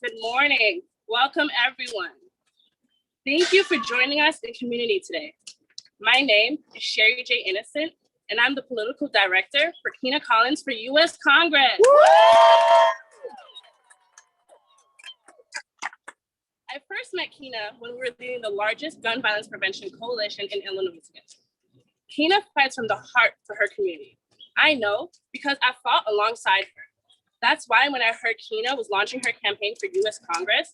Good morning. Welcome, everyone. Thank you for joining us in community today. My name is Sherry J. Innocent, and I'm the political director for Kina Collins for U.S. Congress. I first met Kina when we were leading the largest gun violence prevention coalition in Illinois together. Kina fights from the heart for her community. I know because I fought alongside her. That's why when I heard Kina was launching her campaign for U.S. Congress,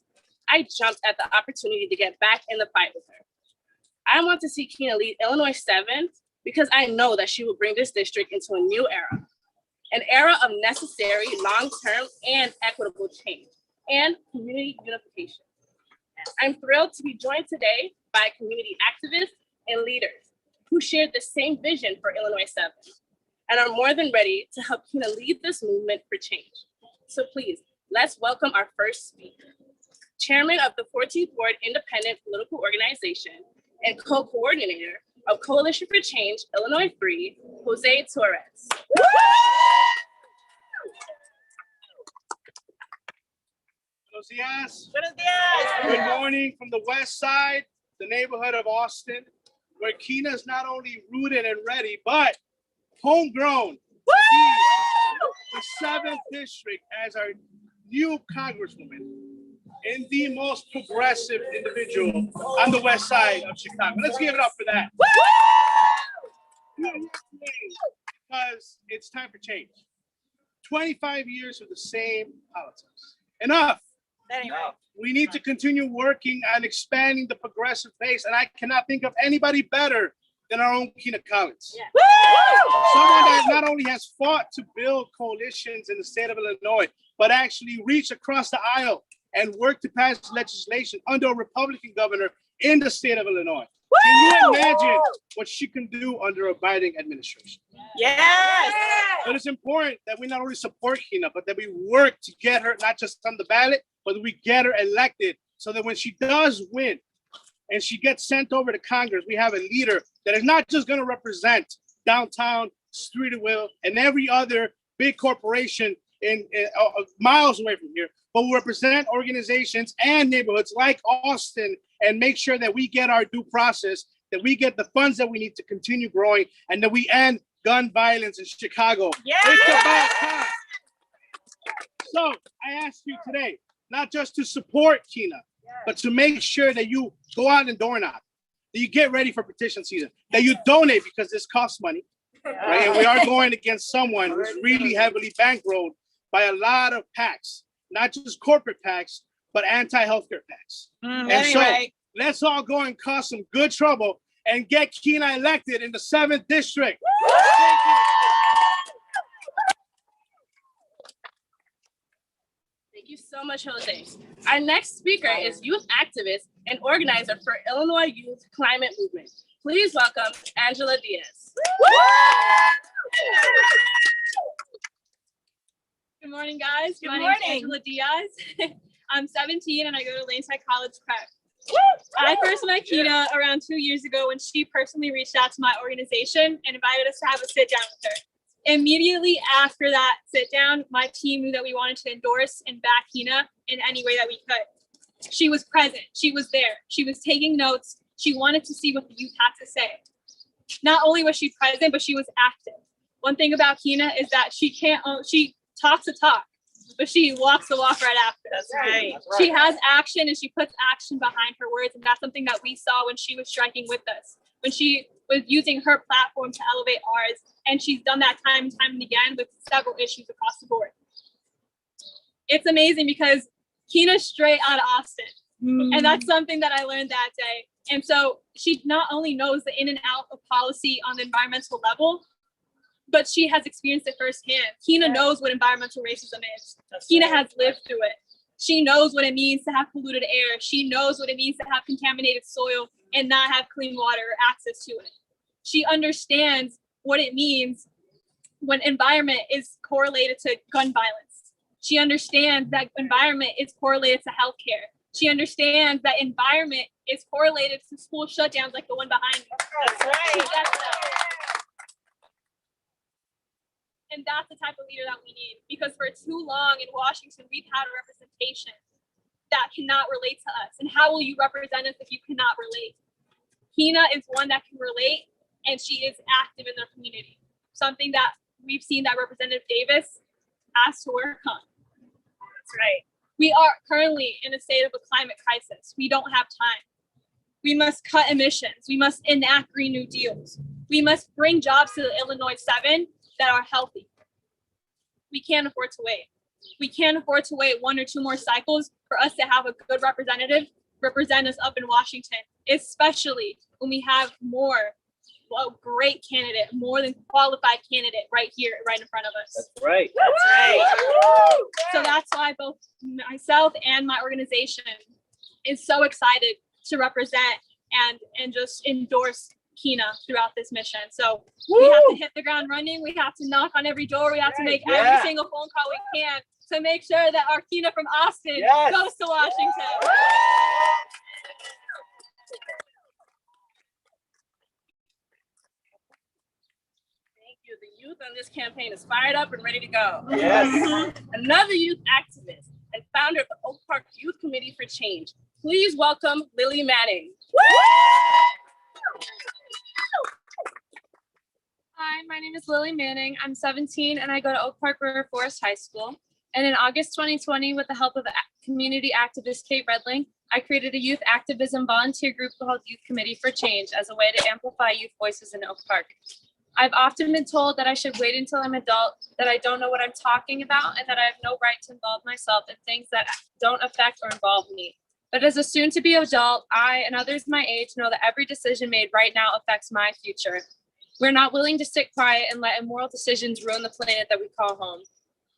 I jumped at the opportunity to get back in the fight with her. I want to see Kina lead Illinois 7th because I know that she will bring this district into a new era, an era of necessary long-term and equitable change and community unification. I'm thrilled to be joined today by community activists and leaders who shared the same vision for Illinois 7th and are more than ready to help Kina lead this movement for change. So please, let's welcome our first speaker, Chairman of the 14th Ward Independent Political Organization and co-coordinator of Coalition for Change, Illinois 3, Jose Torres. Buenos dias. Buenos dias. Good morning from the west side, the neighborhood of Austin, where Kina is not only rooted and ready, but homegrown. The 7th district as our new congresswoman and the most progressive individual on the west side of Chicago. Let's give it up for that. Because it's time for change. 25 years of the same politics. Enough. Anyway. We need to continue working on expanding the progressive base, and I cannot think of anybody better than our own Kina Collins. Yeah. Someone that not only has fought to build coalitions in the state of Illinois, but actually reach across the aisle and work to pass legislation under a Republican governor in the state of Illinois. Can you imagine what she can do under a Biden administration? Yes. But it's important that we not only support Kina, but that we work to get her not just on the ballot, but that we get her elected so that when she does win and she gets sent over to Congress, we have a leader that is not just going to represent downtown, Streeterville, and every other big corporation in miles away from here, but will represent organizations and neighborhoods like Austin and make sure that we get our due process, that we get the funds that we need to continue growing, and that we end gun violence in Chicago. Yeah. It's about time. So I ask you today, not just to support Kina, but to make sure that you go out and door knock, that you get ready for petition season, that you donate because this costs money, right? And we are going against someone who's really heavily bankrolled by a lot of PACs, not just corporate PACs, but anti-healthcare PACs. And so let's all go and cause some good trouble and get Kina elected in the 7th district. Thank you. Thank you so much, Jose. Our next speaker is youth activist and organizer for Illinois Youth Climate Movement. Please welcome Angela Diaz. Good morning, guys. Good My morning. name is Angela Diaz. I'm 17 and I go to Laneside College Prep. I first met Kina around 2 years ago when she personally reached out to my organization and invited us to have a sit down with her. Immediately after that sit down, my team knew that we wanted to endorse and back Kina in any way that we could. She was present. She was there. She was taking notes. She wanted to see what the youth had to say. Not only was she present, but she was active. One thing about Kina is that she talks the talk, but she walks the walk right after. That's right. She has action and she puts action behind her words. And that's something that we saw when she was striking with us, when she was using her platform to elevate ours. And she's done that time and time and again with several issues across the board. It's amazing because Kina's straight out of Austin. And that's something that I learned that day. And so she not only knows the in and out of policy on the environmental level, but she has experienced it firsthand. Kina knows what environmental racism is. Kina has lived through it. She knows what it means to have polluted air. She knows what it means to have contaminated soil and not have clean water or access to it. She understands what it means when environment is correlated to gun violence. She understands that environment is correlated to healthcare. She understands that environment is correlated to school shutdowns like the one behind me. That's right. She gets that. And that's the type of leader that we need, because for too long in Washington, we've had a representation that cannot relate to us? And how will you represent us if you cannot relate? Kina is one that can relate, and she is active in their community. Something that we've seen that Representative Davis has to work on. That's right. We are currently in a state of a climate crisis. We don't have time. We must cut emissions. We must enact Green New Deals. We must bring jobs to the Illinois 7 that are healthy. We can't afford to wait. We can't afford to wait 1 or 2 more cycles for us to have a good representative represent us up in Washington, especially when we have a great candidate, more than qualified candidate right here, right in front of us. That's right. That's right. So that's why both myself and my organization is so excited to represent and just endorse Kina throughout this mission. So we have to hit the ground running. We have to knock on every door. We have to make every single phone call we can to make sure that our Kina from Austin goes to Washington. Thank you. The youth on this campaign is fired up and ready to go. Yes. Another youth activist and founder of the Oak Park Youth Committee for Change. Please welcome Lily Manning. Hi, my name is Lily Manning. I'm 17 and I go to Oak Park River Forest High School. And in August 2020, with the help of community activist Kate Redling, I created a youth activism volunteer group called Youth Committee for Change as a way to amplify youth voices in Oak Park. I've often been told that I should wait until I'm adult, that I don't know what I'm talking about, and that I have no right to involve myself in things that don't affect or involve me. But as a soon-to-be adult, I and others my age know that every decision made right now affects my future. We're not willing to sit quiet and let immoral decisions ruin the planet that we call home.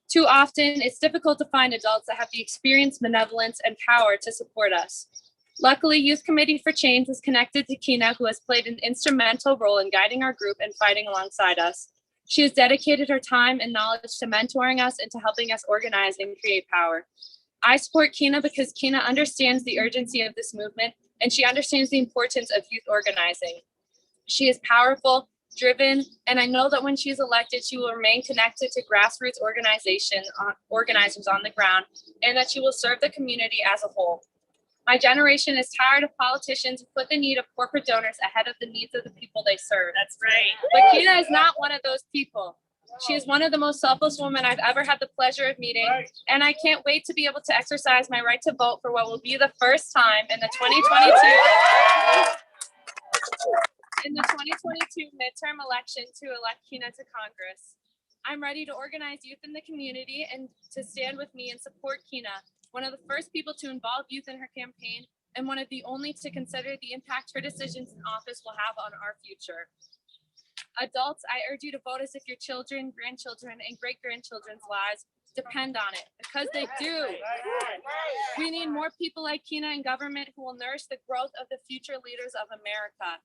Too often, it's difficult to find adults that have the experience, benevolence, and power to support us. Luckily, Youth Committee for Change was connected to Kina, who has played an instrumental role in guiding our group and fighting alongside us. She has dedicated her time and knowledge to mentoring us and to helping us organize and create power. I support Kina because Kina understands the urgency of this movement, and she understands the importance of youth organizing. She is powerful, driven, and I know that when she is elected, she will remain connected to grassroots organizers on the ground, and that she will serve the community as a whole. My generation is tired of politicians who put the need of corporate donors ahead of the needs of the people they serve. That's right. But Kina is not one of those people. She is one of the most selfless women I've ever had the pleasure of meeting, and I can't wait to be able to exercise my right to vote for what will be the first time in the 2022 midterm election to elect Kina to Congress. I'm ready to organize youth in the community and to stand with me and support Kina, one of the first people to involve youth in her campaign and one of the only to consider the impact her decisions in office will have on our future. Adults, I urge you to vote as if your children, grandchildren, and great-grandchildren's lives depend on it, because they do. We need more people like Kina in government who will nourish the growth of the future leaders of America.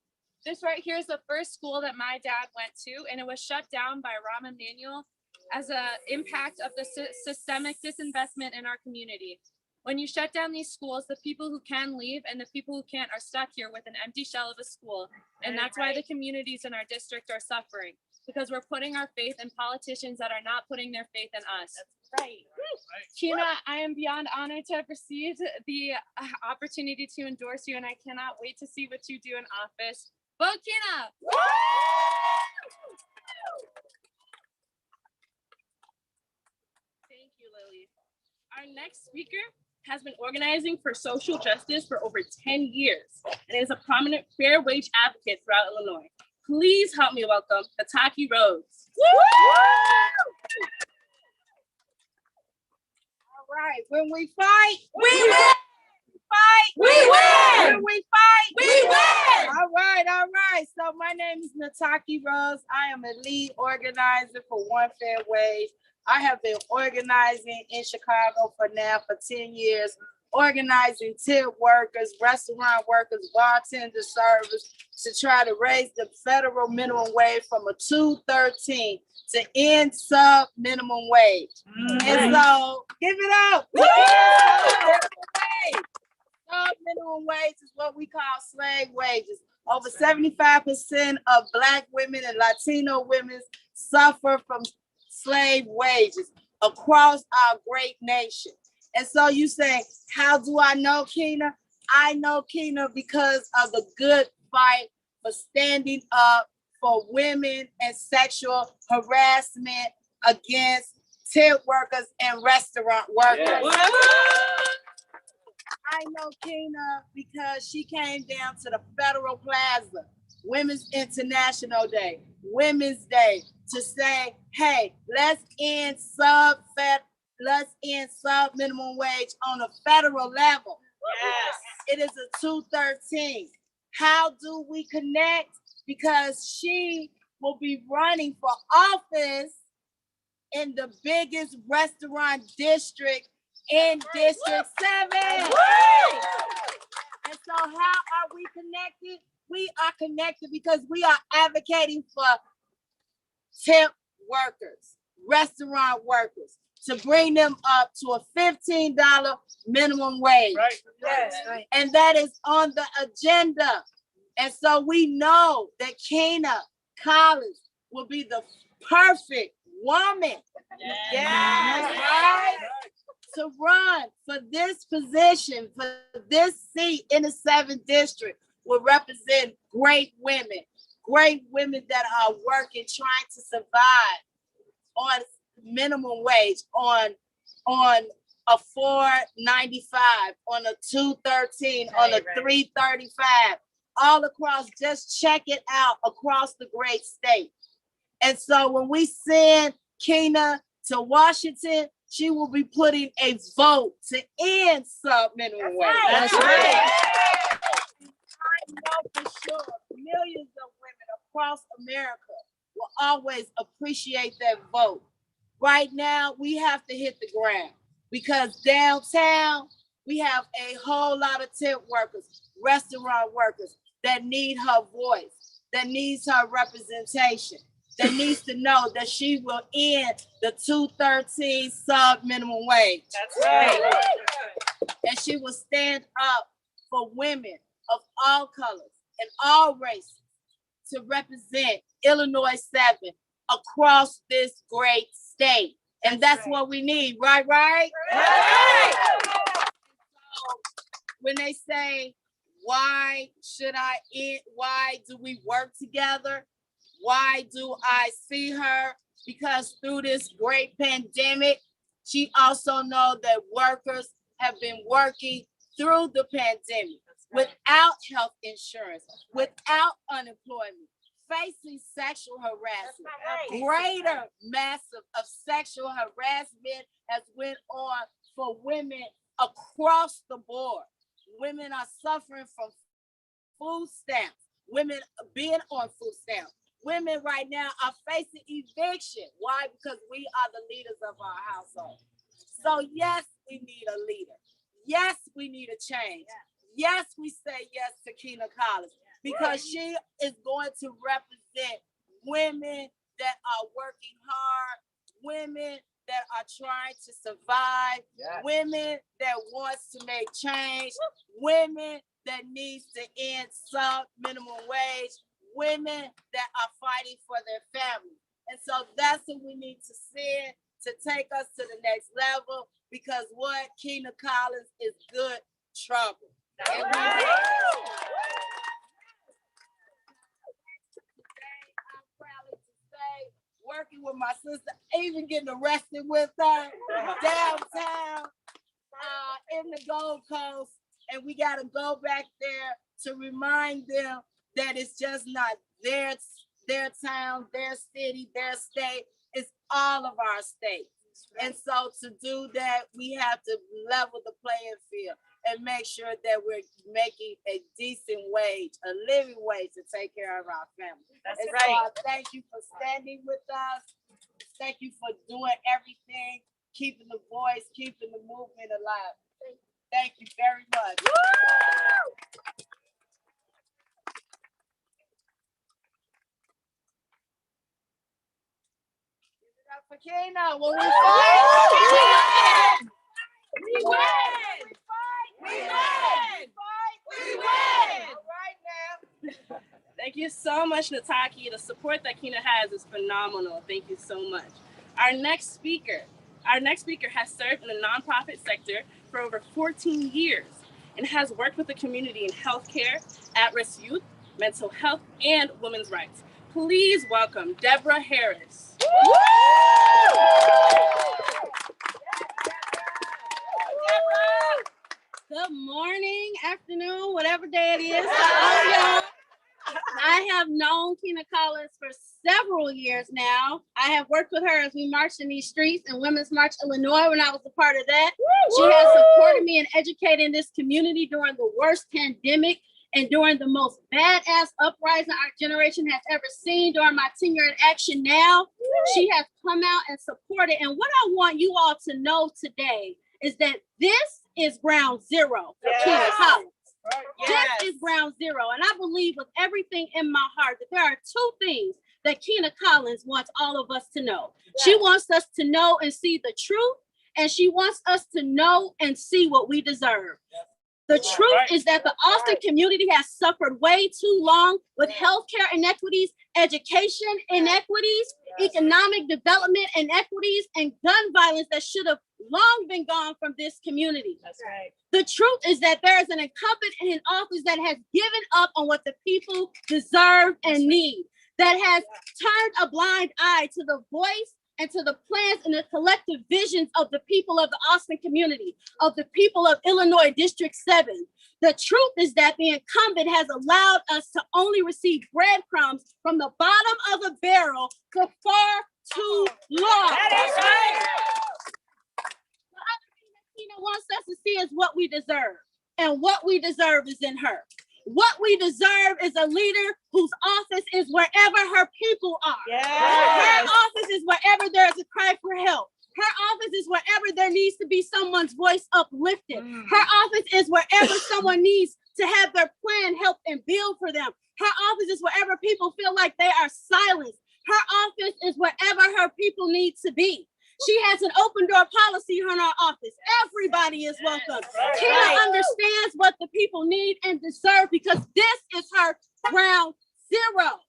This right here is the first school that my dad went to, and it was shut down by Rahm Emanuel as an impact of the systemic disinvestment in our community. When you shut down these schools, the people who can leave and the people who can't are stuck here with an empty shell of a school. And that's why the communities in our district are suffering, because we're putting our faith in politicians that are not putting their faith in us. That's right. Kina, I am beyond honored to have received the opportunity to endorse you, and I cannot wait to see what you do in office. Vote Kina! Thank you, Lily. Our next speaker has been organizing for social justice for over 10 years and is a prominent fair wage advocate throughout Illinois. Please help me welcome Hataki Rhodes. All right, when we fight, We win! fight, We win! when we fight, We win! All right. So my name is Nataki Rose. I am a lead organizer for One Fair Wage. I have been organizing in Chicago for 10 years, organizing tip workers, restaurant workers, bartender servers to try to raise the federal minimum wage from a $2.13 to end sub minimum wage. And so give it up. Sub minimum wage is what we call slave wages. Over 75% of Black women and Latino women suffer from slave wages across our great nation. And so you say, how do I know Kina? I know Kina because of the good fight for standing up for women and sexual harassment against tent workers and restaurant workers. Yes. I know Kina because she came down to the Federal Plaza, Women's International Day, Women's Day, to say, hey, let's end sub minimum wage on a federal level. Yes. It is a 213. How do we connect? Because she will be running for office in the biggest restaurant district in District 7. And so how are we connected? We are connected because we are advocating for temp workers, restaurant workers, to bring them up to a $15 minimum wage. Right. Yes. And that is on the agenda. And so we know that Kina Collins will be the perfect woman. Yes. Right? To run for this position, for this seat in the 7th district, will represent great women that are working, trying to survive on minimum wage, on a $4.95, on a $2.13, on a $3.35, all across. Just check it out across the great state. And so when we send Kina to Washington, she will be putting a vote to end sub-minimum wage. That's right. I know for sure millions of women across America will always appreciate that vote. Right now, we have to hit the ground because downtown, we have a whole lot of tent workers, restaurant workers that need her voice, that needs her representation, that needs to know that she will end the 213 sub-minimum wage. That's right. And she will stand up for women of all colors and all races to represent Illinois 7 across this great state. And that's what we need, right? When they say, why do we work together? Why do I see her? Because through this great pandemic, she also knows that workers have been working through the pandemic without health insurance, without unemployment, facing sexual harassment. Greater massive of sexual harassment has went on for women across the board. Women are suffering from food stamps. Women being on food stamps. Women right now are facing eviction. Why? Because we are the leaders of our household. So yes, we need a leader. Yes, we need a change. Yes, we say yes to Kina Collins because she is going to represent women that are working hard, women that are trying to survive, women that wants to make change, women that needs to end sub-minimum wage, women that are fighting for their family. And so that's what we need to send to take us to the next level, because what Kina Collins is good trouble. And I'm proud to say, working with my sister, even getting arrested with her downtown in the Gold Coast, and we got to go back there to remind them that it's just not their town, their city, their state. It's all of our states. And so to do that, we have to level the playing field and make sure that we're making a decent wage, a living wage to take care of our families. That's and right. So I thank you for standing with us. Thank you for doing everything, keeping the voice, keeping the movement alive. Thank you very much. Give it up for Kina. When we fight, we win. We win. We win. All right now. Thank you so much, Nataki. The support that Kina has is phenomenal. Thank you so much. Our next speaker, Our next speaker has served in the nonprofit sector for over 14 years and has worked with the community in healthcare, at-risk youth, mental health, and women's rights. Please welcome Deborah Harris. Good morning, afternoon, whatever day it is. I have known Kina Collins for several years now. I have worked with her as we marched in these streets in Women's March, Illinois, when I was a part of that. She has supported me in educating this community during the worst pandemic and during the most badass uprising our generation has ever seen during my tenure in Action Now. She has come out and supported. And what I want you all to know today is that this is ground zero for Kina Collins. This is ground zero. And I believe with everything in my heart that there are two things that Kina Collins wants all of us to know. She wants us to know and see the truth, and she wants us to know and see what we deserve. The truth is that the Austin community has suffered way too long with healthcare inequities, education inequities, economic development inequities, and gun violence that should have long been gone from this community. That's right. The truth is that there is an incumbent in office that has given up on what the people deserve and need, that has turned a blind eye to the voice and to the plans and the collective visions of the people of the Austin community, of the people of Illinois District 7. The truth is that the incumbent has allowed us to only receive breadcrumbs from the bottom of a barrel for far too long. That is right. The other thing that Kina wants us to see is what we deserve. And what we deserve is in her. What we deserve is a leader whose office is wherever her people are. Her office is wherever there is a cry for help. Her office is wherever there needs to be someone's voice uplifted. Her office is wherever someone needs to have their plan help and build for them. Her office is wherever people feel like they are silenced. Her office is wherever her people need to be. She has an open door policy in our office. Everybody is welcome. Kina understands what the people need and deserve because this is her ground zero.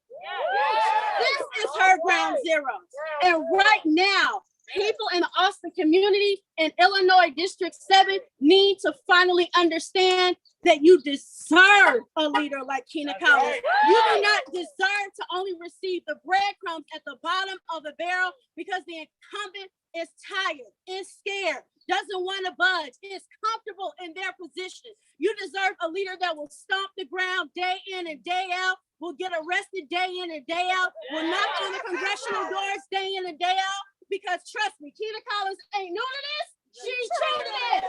This is her ground zero. And right now, people in the Austin community in Illinois District 7 need to finally understand that you deserve a leader like Kina Collins. You do not deserve to only receive the breadcrumbs at the bottom of the barrel because the incumbent is tired, is scared, doesn't want to budge, is comfortable in their position. You deserve a leader that will stomp the ground day in and day out, will get arrested day in and day out, will knock on the congressional doors day in and day out. Because trust me, Kina Collins ain't new to this. She's true to this.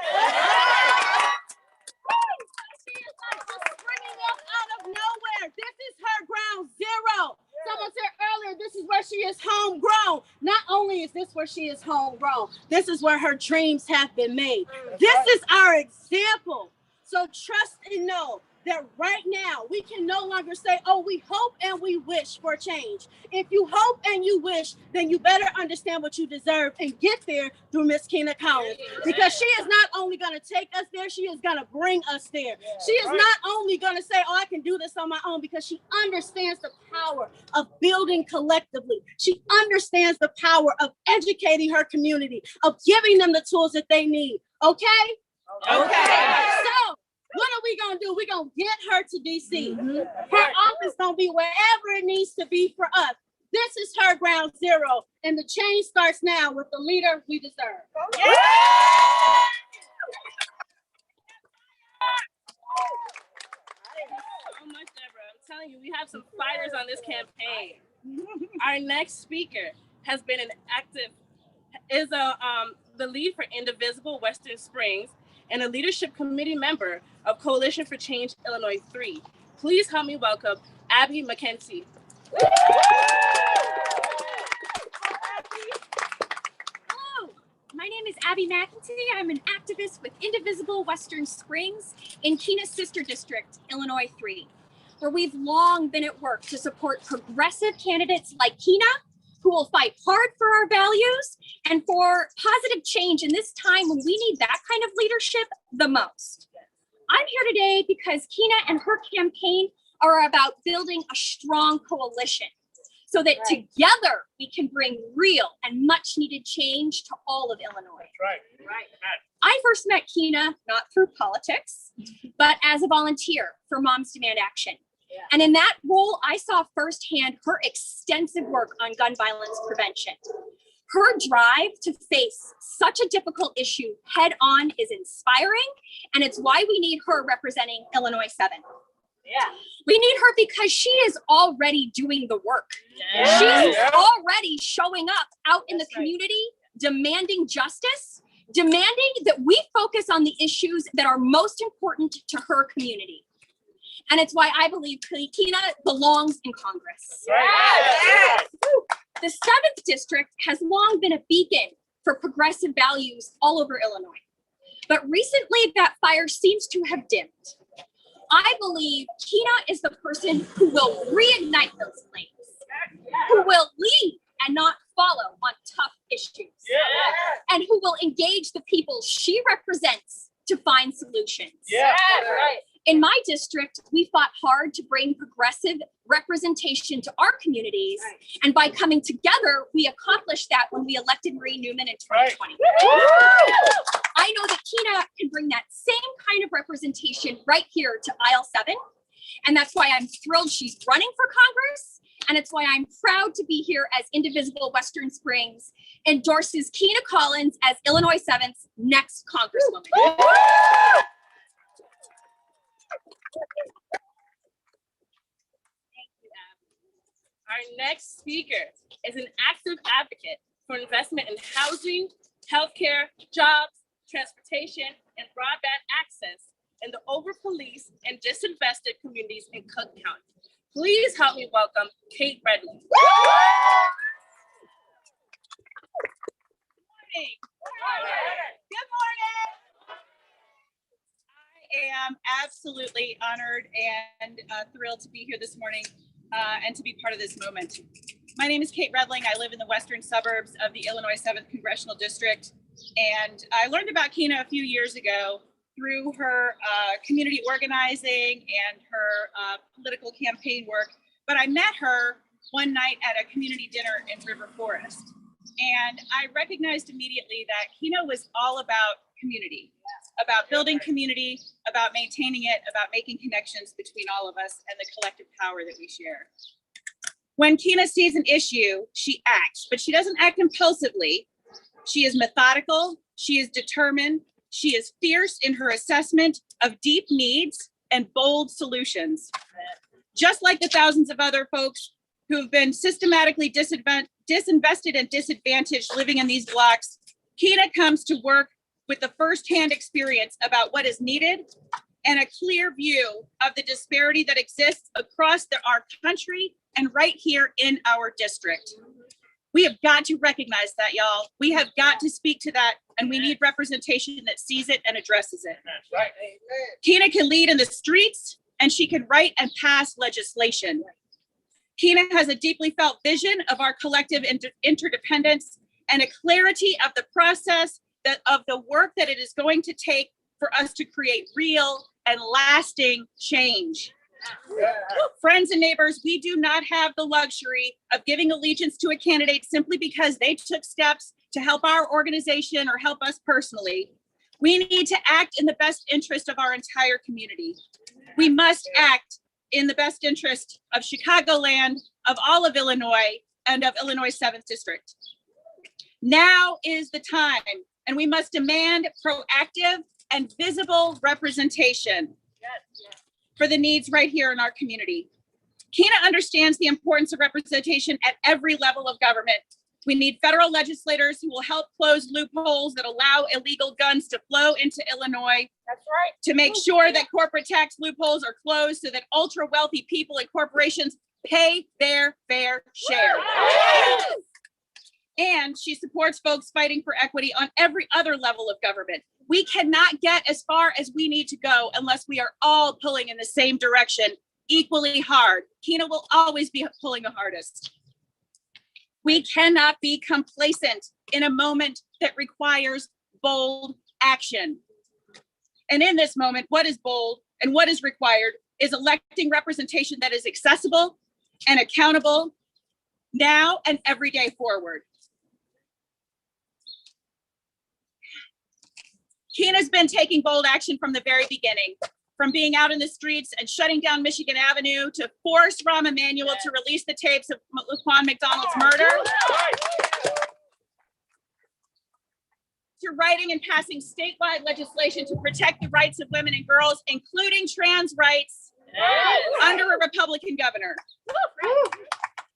She is like just springing up out of nowhere. This is her ground zero. Someone said earlier, this is where she is homegrown. Not only is this where she is homegrown, this is where her dreams have been made. This is our example. So trust and know that right now we can no longer say, oh, we hope and we wish for change. If you hope and you wish, then you better understand what you deserve and get there through Miss Kina Collins. Because she is not only going to take us there, she is going to bring us there. She is not only going to say, oh, I can do this on my own, because she understands the power of building collectively. She understands the power of educating her community, of giving them the tools that they need. Okay? Okay. So, what are we gonna do? We're gonna get her to DC. Her office gonna be wherever it needs to be for us. This is her ground zero, and the change starts now with the leader we deserve. Thank you so much, Deborah. I'm telling you, we have some fighters on this campaign. Our next speaker has been the lead for Indivisible Western Springs and a leadership committee member of Coalition for Change Illinois 3. Please help me welcome Abby McKenzie. Hello, my name is Abby McEntee. I'm an activist with Indivisible Western Springs in Kina's sister district, Illinois 3, where we've long been at work to support progressive candidates like Kina, who will fight hard for our values and for positive change in this time when we need that kind of leadership the most. I'm here today because Kina and her campaign are about building a strong coalition. so that together we can bring real and much needed change to all of Illinois. Right. I first met Kina not through politics, but as a volunteer for Moms Demand Action. And in that role, I saw firsthand her extensive work on gun violence prevention. Her drive to face such a difficult issue head on is inspiring, and it's why we need her representing Illinois 7. We need her because she is already doing the work. She's already showing up out in the community, demanding justice, demanding that we focus on the issues that are most important to her community. And it's why I believe Kina belongs in Congress. The 7th district has long been a beacon for progressive values all over Illinois. But recently that fire seems to have dimmed. I believe Kina is the person who will reignite those flames, who will lead and not follow on tough issues, and who will engage the people she represents to find solutions. In my district, we fought hard to bring progressive representation to our communities. And by coming together, we accomplished that when we elected Marie Newman in 2020. I know that Kina can bring that same kind of representation right here to aisle 7. And that's why I'm thrilled she's running for Congress. And it's why I'm proud to be here as Indivisible Western Springs endorses Kina Collins as Illinois 7's next Congresswoman. Our next speaker is an active advocate for investment in housing, healthcare, jobs, transportation, and broadband access in the over-policed and disinvested communities in Cook County. Please help me welcome Kate Redley. Good morning. I am absolutely honored and thrilled to be here this morning and to be part of this moment. My name is Kate Redling. I live in the western suburbs of the Illinois 7th Congressional District. And I learned about Kina a few years ago through her community organizing and her political campaign work. But I met her one night at a community dinner in River Forest. And I recognized immediately that Kina was all about community, about building community, about maintaining it, about making connections between all of us and the collective power that we share. When Kina sees an issue, she acts, but she doesn't act impulsively. She is methodical, she is determined, she is fierce in her assessment of deep needs and bold solutions. Just like the thousands of other folks who have been systematically disinvested and disadvantaged living in these blocks, Kina comes to work with the firsthand experience about what is needed and a clear view of the disparity that exists across our country and right here in our district. We have got to recognize that, y'all. We have got to speak to that, and we need representation that sees it and addresses it. That's right. Kina can lead in the streets, and she can write and pass legislation. Kina has a deeply felt vision of our collective interdependence and a clarity of the process of the work that it is going to take for us to create real and lasting change. Friends and neighbors, we do not have the luxury of giving allegiance to a candidate simply because they took steps to help our organization or help us personally. We need to act in the best interest of our entire community. We must act in the best interest of Chicagoland, of all of Illinois, and of Illinois 7th District. Now is the time, and we must demand proactive and visible representation for the needs right here in our community. Kina understands the importance of representation at every level of government. We need federal legislators who will help close loopholes that allow illegal guns to flow into Illinois. That's right. To make sure that corporate tax loopholes are closed so that ultra wealthy people and corporations pay their fair share. And she supports folks fighting for equity on every other level of government. We cannot get as far as we need to go unless we are all pulling in the same direction equally hard. Kina will always be pulling the hardest. We cannot be complacent in a moment that requires bold action. And in this moment, what is bold and what is required is electing representation that is accessible and accountable now and every day forward. Kina's been taking bold action from the very beginning, from being out in the streets and shutting down Michigan Avenue to force Rahm Emanuel to release the tapes of Laquan McDonald's murder, to writing and passing statewide legislation to protect the rights of women and girls, including trans rights, under a Republican governor.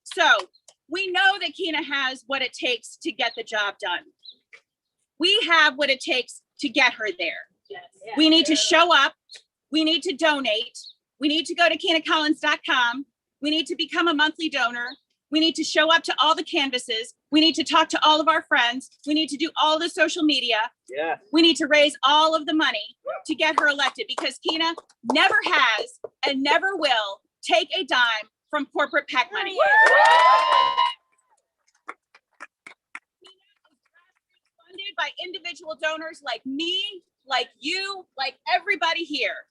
So we know that Kina has what it takes to get the job done. We have what it takes to get her there. We need to show up. We need to donate. We need to go to kinacollins.com. We need to become a monthly donor. We need to show up to all the canvases. We need to talk to all of our friends. We need to do all the social media. Yeah. We need to raise all of the money to get her elected, because Kina never has and never will take a dime from corporate PAC money. Funded by individual donors like me, like you, like everybody here.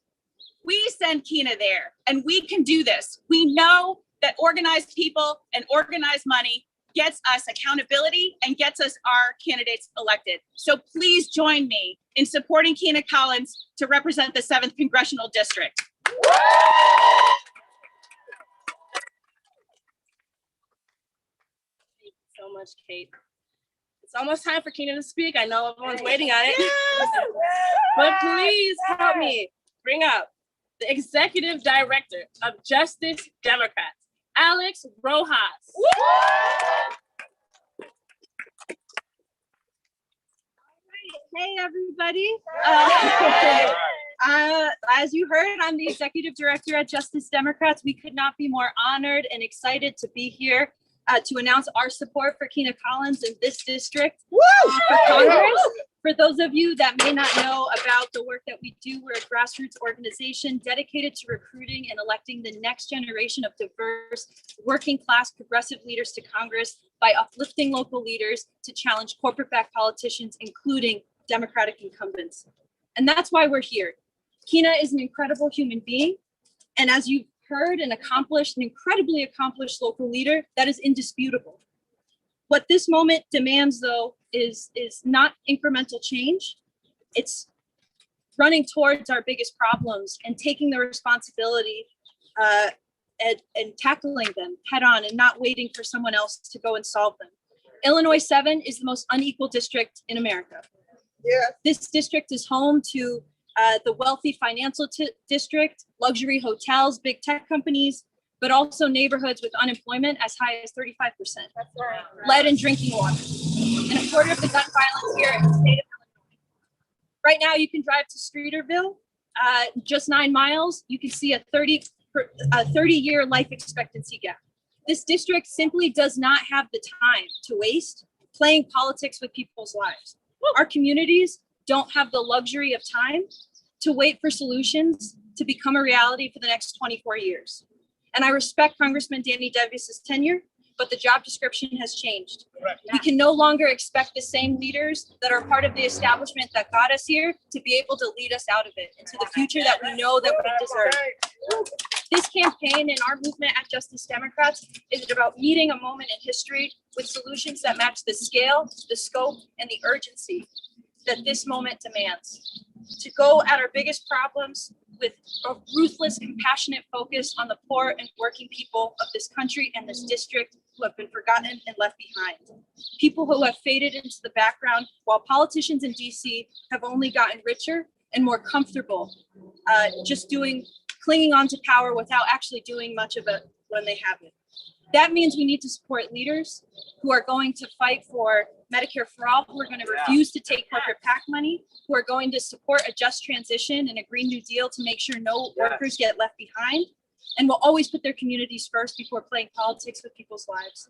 We send Kina there, and we can do this. We know that organized people and organized money gets us accountability and gets us our candidates elected. So please join me in supporting Kina Collins to represent the 7th Congressional District. Thank you so much, Kate. It's almost time for Kina to speak. I know everyone's waiting on it. But please help me bring up the Executive Director of Justice Democrats, Alex Rojas. Hey, everybody. As you heard, I'm the Executive Director at Justice Democrats. We could not be more honored and excited to be here to announce our support for Kina Collins in this district for Congress. For those of you that may not know about the work that we do, we're a grassroots organization dedicated to recruiting and electing the next generation of diverse, working class progressive leaders to Congress by uplifting local leaders to challenge corporate-backed politicians, including Democratic incumbents. And that's why we're here. Kina is an incredible human being. And as you've heard, an incredibly accomplished local leader that is indisputable. What this moment demands, though, is not incremental change. It's running towards our biggest problems and taking the responsibility and tackling them head on and not waiting for someone else to go and solve them. Illinois 7 is the most unequal district in America. Yeah. This district is home to the wealthy financial district, luxury hotels, big tech companies, but also neighborhoods with unemployment as high as 35%. That's right. Lead in drinking water, and a quarter of the gun violence here in the state of Illinois. Right now, you can drive to Streeterville, just 9 miles. You can see a 30-year life expectancy gap. This district simply does not have the time to waste playing politics with people's lives. Our communities don't have the luxury of time to wait for solutions to become a reality for the next 24 years. And I respect Congressman Danny Davis's tenure, but the job description has changed. Correct. We can no longer expect the same leaders that are part of the establishment that got us here to be able to lead us out of it into the future that we know that we deserve. This campaign and our movement at Justice Democrats is about meeting a moment in history with solutions that match the scale, the scope, and the urgency that this moment demands. To go at our biggest problems with a ruthless, compassionate focus on the poor and working people of this country and this district who have been forgotten and left behind. People who have faded into the background while politicians in DC have only gotten richer and more comfortable clinging on to power without actually doing much of it when they have it. That means we need to support leaders who are going to fight for Medicare for all, who are going to refuse to take corporate PAC money, who are going to support a just transition and a Green New Deal to make sure no workers get left behind, and will always put their communities first before playing politics with people's lives.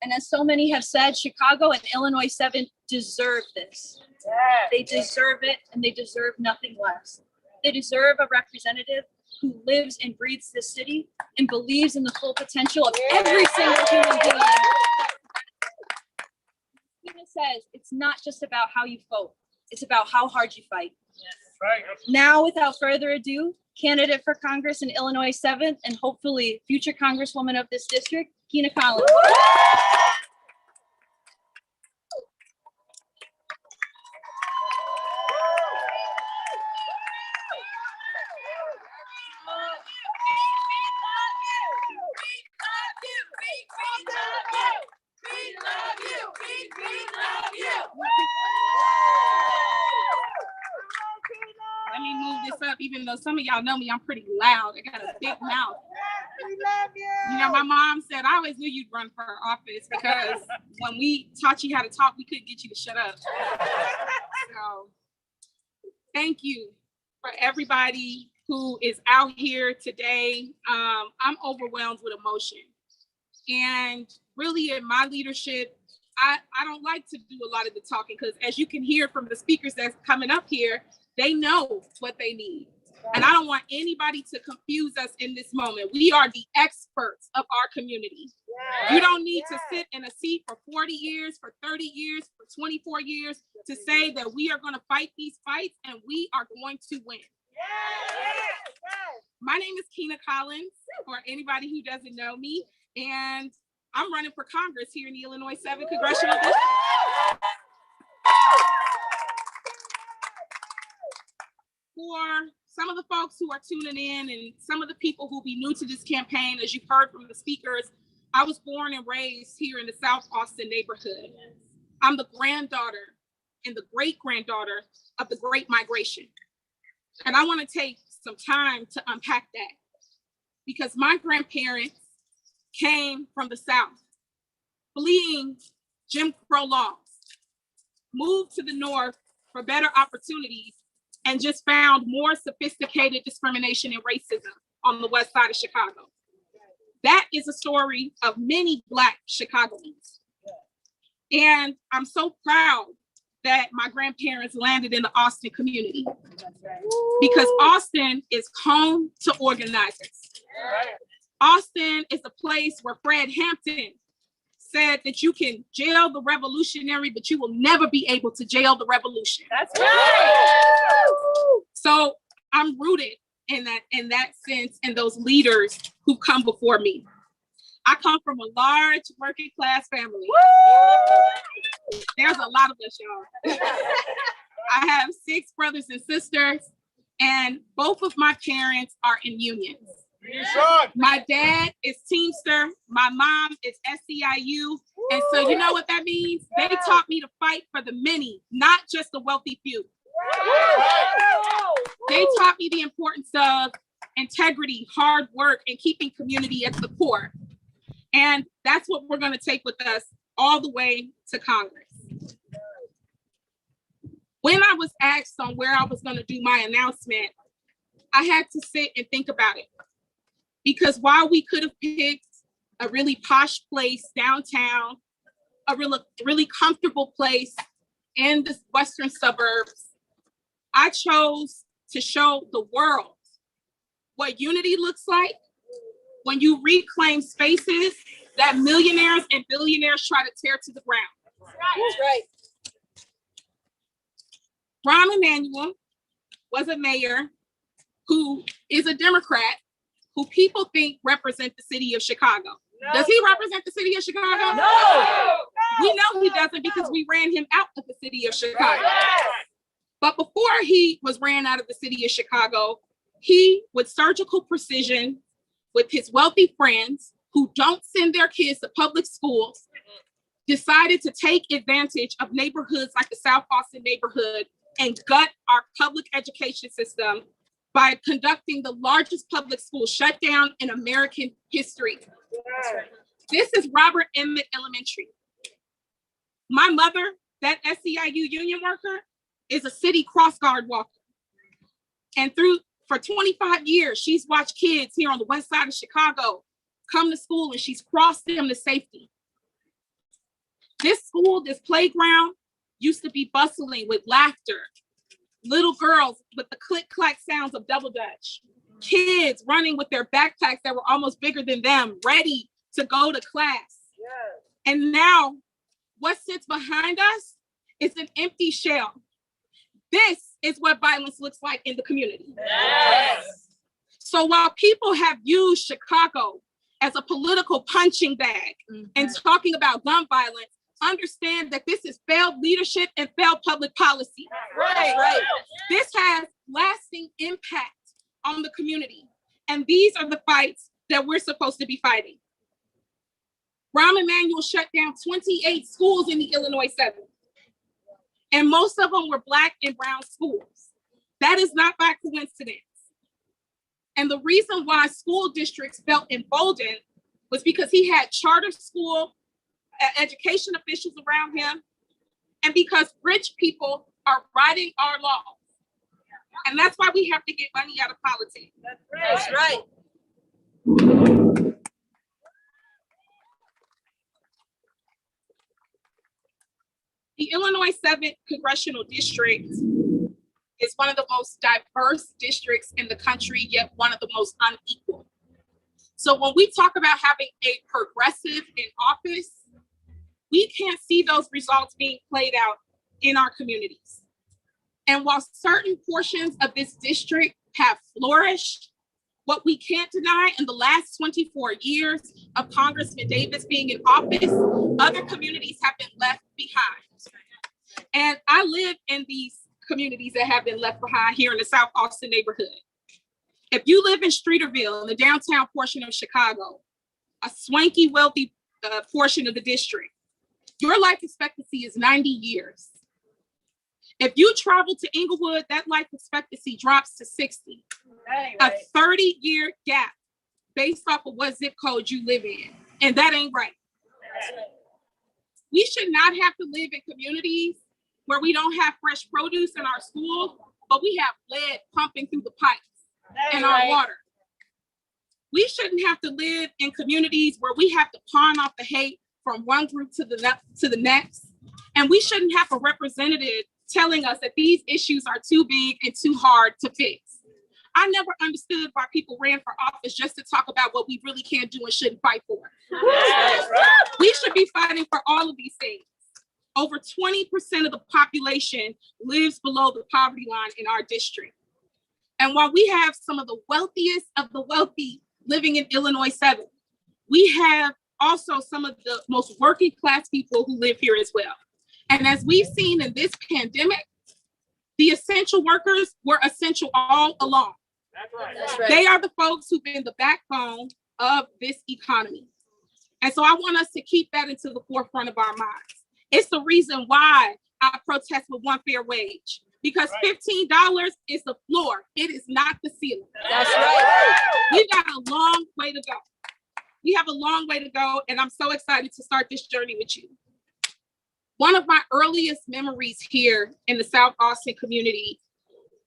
And as so many have said, Chicago and Illinois 7 deserve this. They deserve it, and they deserve nothing less. They deserve a representative who lives and breathes this city and believes in the full potential of every single human being. Kina says it's not just about how you vote, it's about how hard you fight. Right. Now, without further ado, candidate for Congress in Illinois 7th and hopefully future Congresswoman of this district, Kina Collins. Let me move this up, even though some of y'all know me, I'm pretty loud. I got a big mouth. We love you. You know, my mom said, I always knew you'd run for office because when we taught you how to talk, we couldn't get you to shut up. So thank you for everybody who is out here today. I'm overwhelmed with emotion. And really in my leadership, I don't like to do a lot of the talking because as you can hear from the speakers that's coming up here, they know what they need. And I don't want anybody to confuse us in this moment. We are the experts of our community. You don't need to sit in a seat for 40 years, for 30 years, for 24 years to say that we are going to fight these fights and we are going to win. My name is Kina Collins, for anybody who doesn't know me, and I'm running for Congress here in the Illinois 7th Congressional District. For some of the folks who are tuning in and some of the people who will be new to this campaign, as you've heard from the speakers, I was born and raised here in the South Austin neighborhood. I'm the granddaughter and the great-granddaughter of the Great Migration. And I want to take some time to unpack that because my grandparents came from the South, fleeing Jim Crow laws, moved to the North for better opportunities, and just found more sophisticated discrimination and racism on the west side of Chicago. That is a story of many Black Chicagoans. And I'm so proud that my grandparents landed in the Austin community because Austin is home to organizers. Austin is a place where Fred Hampton said that you can jail the revolutionary, but you will never be able to jail the revolution. That's right. So I'm rooted in that sense and those leaders who come before me. I come from a large working class family. There's a lot of us, y'all. I have 6 brothers and sisters, and both of my parents are in unions. My dad is Teamster, my mom is SEIU, and so you know what that means? They taught me to fight for the many, not just the wealthy few. They taught me the importance of integrity, hard work, and keeping community at the core. And that's what we're going to take with us all the way to Congress. When I was asked on where I was going to do my announcement, I had to sit and think about it. Because while we could have picked a really posh place downtown, a really comfortable place in the western suburbs, I chose to show the world what unity looks like when you reclaim spaces that millionaires and billionaires try to tear to the ground. That's right. Rahm Emanuel was a mayor who is a Democrat who people think represent the city of Chicago. No. Does he represent the city of Chicago? No. We know he doesn't because we ran him out of the city of Chicago. But before he was ran out of the city of Chicago, he, with surgical precision, with his wealthy friends who don't send their kids to public schools, decided to take advantage of neighborhoods like the South Austin neighborhood and gut our public education system by conducting the largest public school shutdown in American history. This is Robert Emmett Elementary. My mother, that SEIU union worker, is a city cross guard walker. And for 25 years, she's watched kids here on the west side of Chicago come to school and she's crossed them to safety. This school, this playground, used to be bustling with laughter, little girls with the click-clack sounds of double dutch, kids running with their backpacks that were almost bigger than them, ready to go to class. And now, what sits behind us is an empty shell. This is what violence looks like in the community. So while people have used Chicago as a political punching bag and talking about gun violence, understand that this is failed leadership and failed public policy. Right. This has lasting impact on the community. And these are the fights that we're supposed to be fighting. Rahm Emanuel shut down 28 schools in the Illinois 7. And most of them were Black and brown schools. That is not by coincidence. And the reason why school districts felt emboldened was because he had charter school education officials around him, and because rich people are writing our laws. And that's why we have to get money out of politics. That's right. The Illinois 7th Congressional District is one of the most diverse districts in the country, yet one of the most unequal. So when we talk about having a progressive in office, we can't see those results being played out in our communities. And while certain portions of this district have flourished, what we can't deny in the last 24 years of Congressman Davis being in office, other communities have been left behind. And I live in these communities that have been left behind here in the South Austin neighborhood. If you live in Streeterville, in the downtown portion of Chicago, a swanky, wealthy portion of the district, your life expectancy is 90 years. If you travel to Inglewood, that life expectancy drops to 60. A 30-year gap based off of what zip code you live in. And that ain't right. We should not have to live in communities where we don't have fresh produce in our schools, but we have lead pumping through the pipes in our water. We shouldn't have to live in communities where we have to pawn off the hate from one group to the next. And we shouldn't have a representative telling us that these issues are too big and too hard to fix. I never understood why people ran for office just to talk about what we really can't do and shouldn't fight for. We should be fighting for all of these things. Over 20% of the population lives below the poverty line in our district. And while we have some of the wealthiest of the wealthy living in Illinois 7, we have also some of the most working class people who live here as well. And as we've seen in this pandemic, the essential workers were essential all along. That's right. They are the folks who've been the backbone of this economy. And so I want us to keep that into the forefront of our minds. It's the reason why I protest with one fair wage, because $15 is the floor. It is not the ceiling. That's right. We've got a long way to go. We have a long way to go, and I'm so excited to start this journey with you. One of my earliest memories here in the South Austin community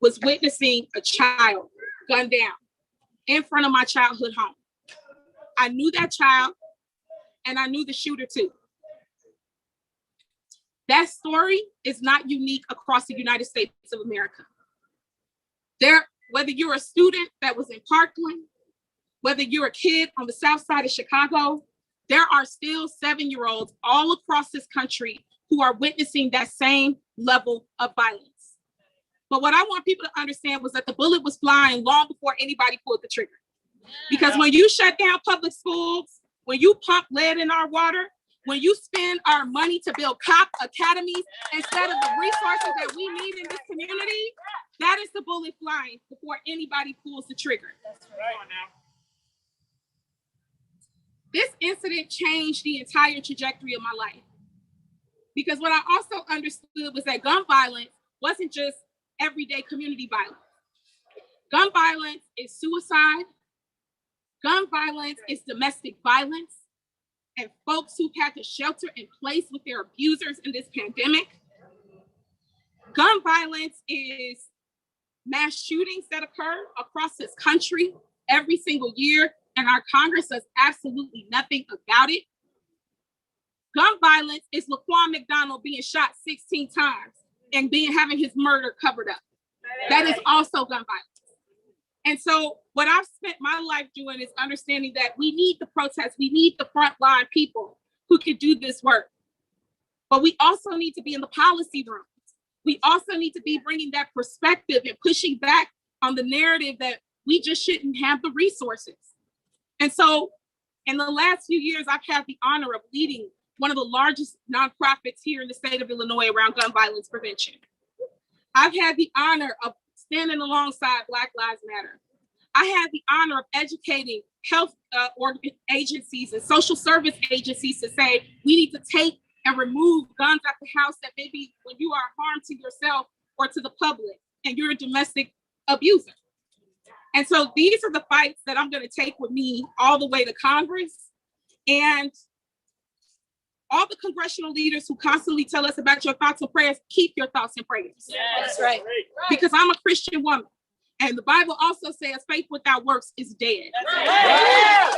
was witnessing a child gunned down in front of my childhood home. I knew that child, and I knew the shooter too. That story is not unique across the United States of America. Whether you're a student that was in Parkland, whether you're a kid on the south side of Chicago, there are still 7-year-olds all across this country who are witnessing that same level of violence. But what I want people to understand was that the bullet was flying long before anybody pulled the trigger. Because when you shut down public schools, when you pump lead in our water, when you spend our money to build cop academies instead of the resources that we need in this community, that is the bullet flying before anybody pulls the trigger. This incident changed the entire trajectory of my life. Because what I also understood was that gun violence wasn't just everyday community violence. Gun violence is suicide. Gun violence is domestic violence. And folks who've had to shelter in place with their abusers in this pandemic. Gun violence is mass shootings that occur across this country every single year, and our Congress does absolutely nothing about it. Gun violence is Laquan McDonald being shot 16 times and having his murder covered up. That is also gun violence. And so what I've spent my life doing is understanding that we need the protests, we need the frontline people who can do this work. But we also need to be in the policy rooms. We also need to be bringing that perspective and pushing back on the narrative that we just shouldn't have the resources. And so In the last few years, I've had the honor of leading one of the largest nonprofits here in the state of Illinois around gun violence prevention. I've had the honor of standing alongside Black Lives Matter. I had the honor of educating health agencies and social service agencies to say, we need to take and remove guns at the house that maybe when you are harm to yourself or to the public and you're a domestic abuser. And so these are the fights that I'm going to take with me all the way to Congress. And all the congressional leaders who constantly tell us about your thoughts and prayers, keep your thoughts and prayers. That's right. Because I'm a Christian woman. And the Bible also says faith without works is dead. That's right.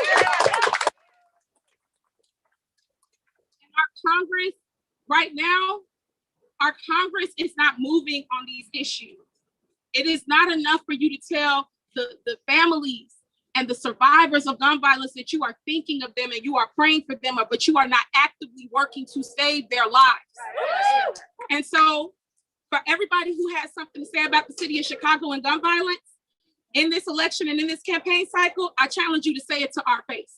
And our Congress right now, our Congress is not moving on these issues. It is not enough for you to tell the families and the survivors of gun violence that you are thinking of them and you are praying for them, but you are not actively working to save their lives. And so for everybody who has something to say about the city of Chicago and gun violence in this election and in this campaign cycle, I challenge you to say it to our face,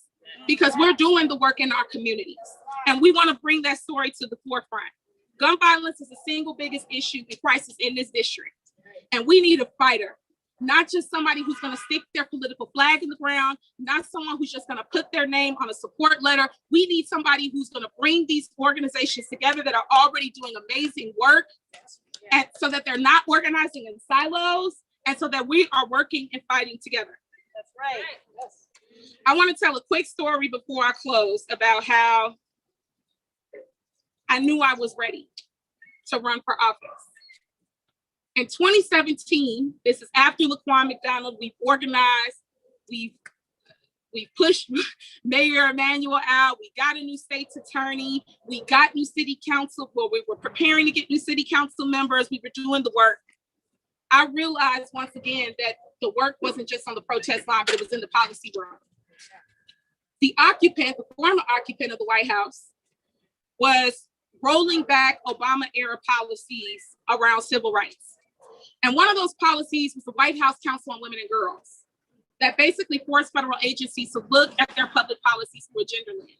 because we're doing the work in our communities and we want to bring that story to the forefront. Gun violence is the single biggest issue and crisis in this district. And we need a fighter. Not just somebody who's going to stick their political flag in the ground, not someone who's just going to put their name on a support letter. We need somebody who's going to bring these organizations together that are already doing amazing work, and so that they're not organizing in silos, and so that we are working and fighting together. That's right. Yes. I want to tell a quick story before I close about how I knew I was ready to run for office. In 2017, this is after Laquan McDonald, we've organized, we've pushed Mayor Emanuel out, we got a new state's attorney, we got new city council, well, we were preparing to get new city council members, we were doing the work. I realized once again that the work wasn't just on the protest line, but it was in the policy realm. The former occupant of the White House was rolling back Obama-era policies around civil rights. And one of those policies was the White House Council on Women and Girls that basically forced federal agencies to look at their public policies through a gender lens.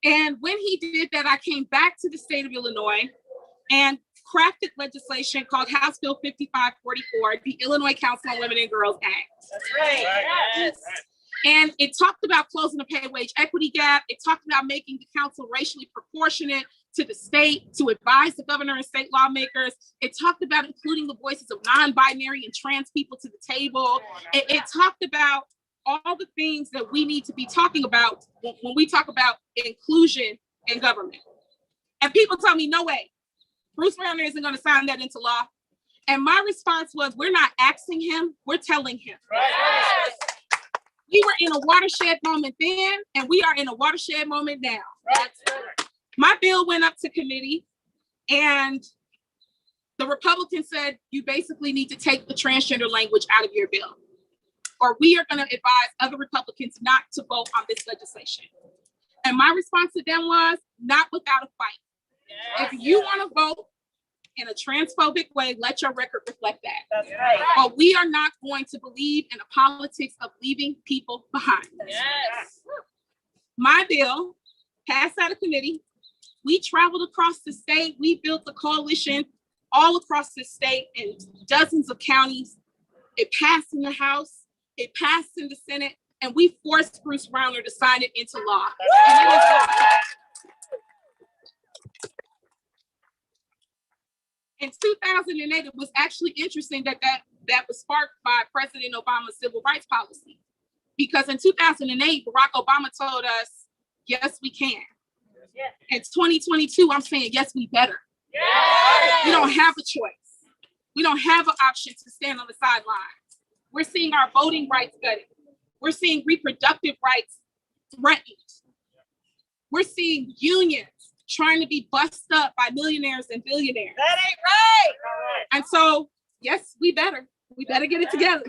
And when he did that, I came back to the state of Illinois and crafted legislation called House Bill 5544, the Illinois Council on Women and Girls Act. That's right. Yes. And it talked about closing the pay wage equity gap. It talked about making the council racially proportionate to the state to advise the governor and state lawmakers. It talked about including the voices of non-binary and trans people to the table. It talked about all the things that we need to be talking about when we talk about inclusion in government. And people tell me, no way, Bruce Brown isn't going to sign that into law. And my response was, we're not asking him, we're telling him. Right. We were in a watershed moment then, and we are in a watershed moment now. Right. My bill went up to committee, and the Republicans said, you basically need to take the transgender language out of your bill, or we are going to advise other Republicans not to vote on this legislation. And my response to them was, not without a fight. Yes. If you want to vote in a transphobic way, let your record reflect that. That's right. But we are not going to believe in the politics of leaving people behind. Yes. My bill passed out of committee. We traveled across the state. We built a coalition all across the state in dozens of counties. It passed in the House. It passed in the Senate. And we forced Bruce Browner to sign it into law. In 2008, it was actually interesting that was sparked by President Obama's civil rights policy. Because in 2008, Barack Obama told us, yes, we can. In 2022, I'm saying, yes, we better. We don't have a choice. We don't have an option to stand on the sidelines. We're seeing our voting rights gutted. We're seeing reproductive rights threatened. We're seeing unions trying to be bussed up by millionaires and billionaires. That ain't right. And so, yes, we better get it together.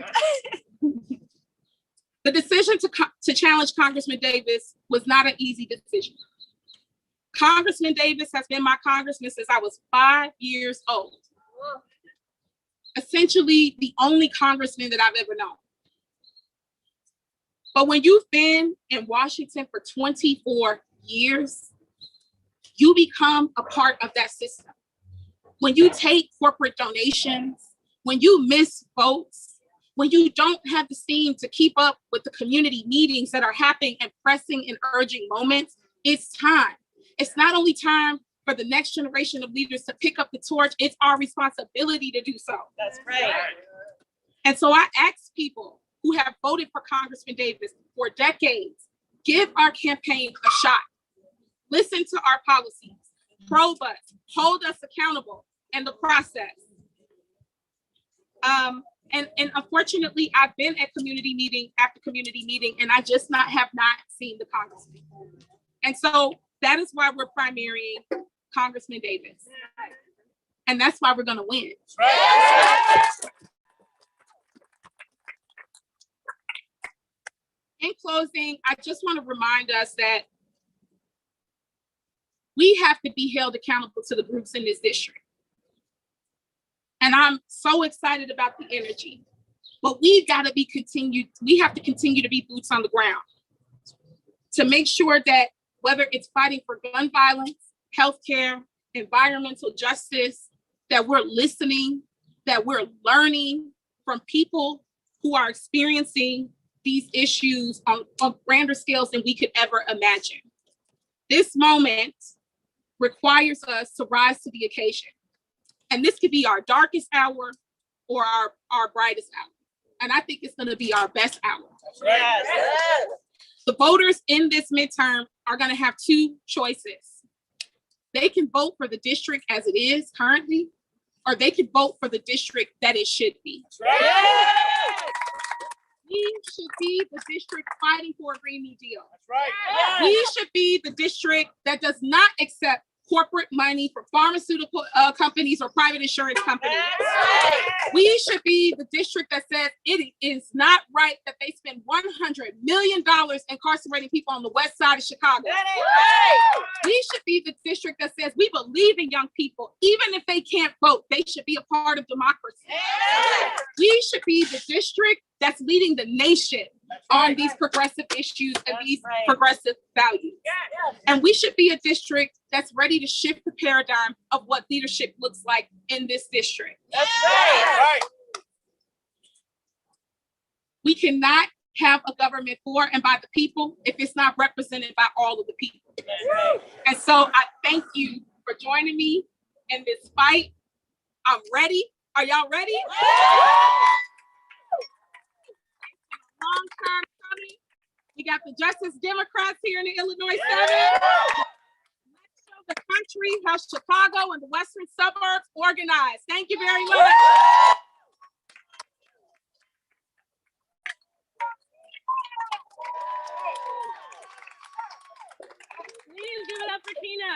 The decision to challenge Congressman Davis was not an easy decision. Congressman Davis has been my congressman since I was 5 years old. Essentially, the only congressman that I've ever known. But when you've been in Washington for 24 years, you become a part of that system. When you take corporate donations, when you miss votes, when you don't have the steam to keep up with the community meetings that are happening and pressing and urgent moments, it's time. It's not only time for the next generation of leaders to pick up the torch, it's our responsibility to do so. That's right. And so I ask people who have voted for Congressman Davis for decades, give our campaign a shot. Listen to our policies, probe us, hold us accountable in the process. And unfortunately, I've been at community meeting after community meeting, and I just have not seen the congressman. And so that is why we're primarying Congressman Davis. And that's why we're gonna win. In closing, I just want to remind us that we have to be held accountable to the groups in this district. And I'm so excited about the energy, but we have to continue to be boots on the ground to make sure that whether it's fighting for gun violence, healthcare, environmental justice, that we're listening, that we're learning from people who are experiencing these issues on grander scales than we could ever imagine. This moment requires us to rise to the occasion. And this could be our darkest hour or our brightest hour. And I think it's gonna be our best hour. Yes. The voters in this midterm are gonna have two choices. They can vote for the district as it is currently, or they can vote for the district that it should be. We should be the district fighting for a Green New Deal. That's right. We should be the district that does not accept corporate money for pharmaceutical companies or private insurance companies. We should be the district that says it is not right that they spend $100 million incarcerating people on the west side of Chicago. We should be the district that says we believe in young people, even if they can't vote, they should be a part of democracy. We should be the district that's leading the nation on these progressive issues and these progressive values. And we should be a district that's ready to shift the paradigm of what leadership looks like in this district. That's right. We cannot have a government for and by the people if it's not represented by all of the people. And so I thank you for joining me in this fight. I'm ready. Are y'all ready? Long time coming. We got the Justice Democrats here in the Illinois 7. Let's show the country how Chicago and the western suburbs organize. Thank you very much. Please give it up for Kina.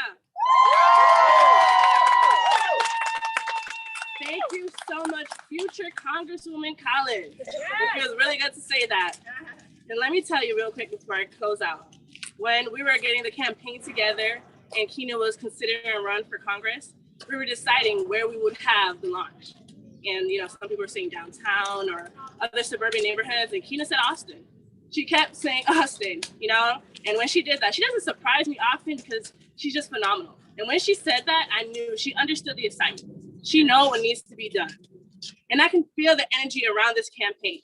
Thank you so much, future Congresswoman Collins. It feels really good to say that. And let me tell you real quick before I close out. When we were getting the campaign together and Kina was considering a run for Congress, we were deciding where we would have the launch. And some people were saying downtown or other suburban neighborhoods, and Kina said Austin. She kept saying Austin, and when she did that, she doesn't surprise me often because she's just phenomenal. And when she said that, I knew she understood the assignment. She knows what needs to be done. And I can feel the energy around this campaign.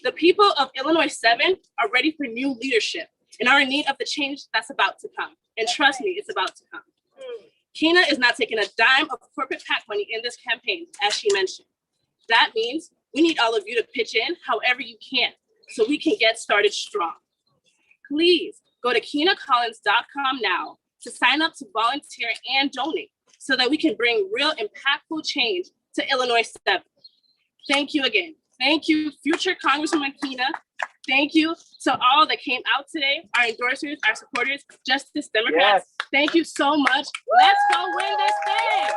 The people of Illinois 7 are ready for new leadership and are in need of the change that's about to come. And trust me, it's about to come. Kina is not taking a dime of corporate PAC money in this campaign, as she mentioned. That means we need all of you to pitch in however you can so we can get started strong. Please go to kinacollins.com now to sign up to volunteer and donate so that we can bring real impactful change to Illinois 7. Thank you again. Thank you, future Congresswoman Kina. Thank you to all that came out today, our endorsers, our supporters, Justice Democrats. Thank you so much. Let's go win this thing.